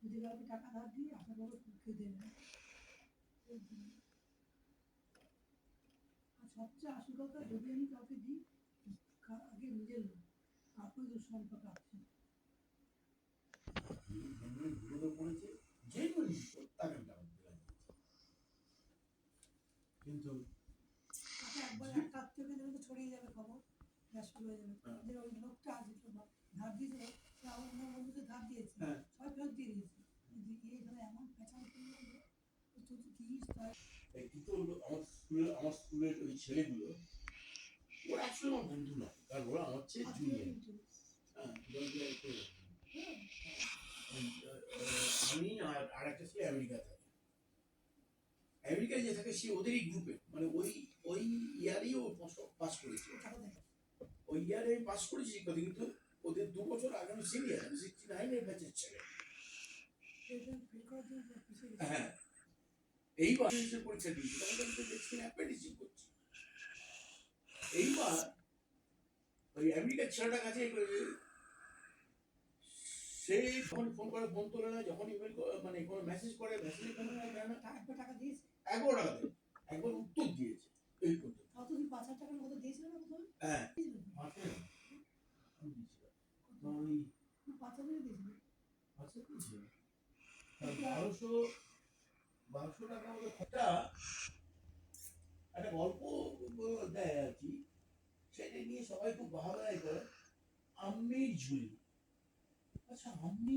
যদি কাউকে টাকা ধার দিই আশা করবো খেতে দেবে। আর সবচেয়ে আসল কথা, যদি আমি কাউকে দিই আগে নিজের লোক, তারপরে তোর সম্পর্ক আছে। কিন্তু একবার একটা আত্মীয়কে দেবে তো ছড়িয়ে যাবে খবর, ব্যাস শুরু হয়ে যাবে যে ওই লোকটা আজ ধার দিয়েছিল, সে আমার অন্য বন্ধুকে ধার দিয়েছে, সবাই ফেরত দিয়ে দিয়েছে। এখানে এমন পেঁচাল করলো যে তুই দিস তাই। কিন্তু আমার স্কুলের ওই ছেলেগুলো ওরা আসলে আমার বন্ধু না, কারণ ওরা আমার চেয়ে জুনিয়র। আমি আর একটা ছেলে আমেরিকা থাকে, আমেরিকায় যে থাকে সে ওদেরই গ্রুপে, মানে ওই ওই ইয়ারেই ও পাস করেছে, ওই ইয়ারে পাস করেছি শিক্ষার্থী, কিন্তু ওদের 2 বছর আগে আমি সিনিয়র, আমি 69 এর ব্যাচের ছেলে। হ্যাঁ, এইবার পরীক্ষা দিয়েছি, তখন আমি দেখছি অ্যাপ্রেন্টিসশিপ করছি। এইবার ওই আমেরিকার ছেলেটার কাছে সে যখন ফোন করে ফোন তোলে না, যখন ইমেল মানে কোনো মেসেজ করে মেসেজে কোনো টাকা দিয়েছে, 11 টাকা দেয়, একবার উত্তর দিয়েছে এই পর্যন্ত। কত দিন 5,000 টাকার মতো দিয়েছিল না প্রথমে? হ্যাঁ, আমি দিয়েছিলাম, ওই 5,000 দিয়েছিল, 5,000 দিয়েছিল, 1200 টাকা মতো খরচা। একটা গল্প দেয় আর কি, সেটা নিয়ে সবাই খুব বাহাবাহি করে, আম্মির ঝুলি। আচ্ছা, আম্মি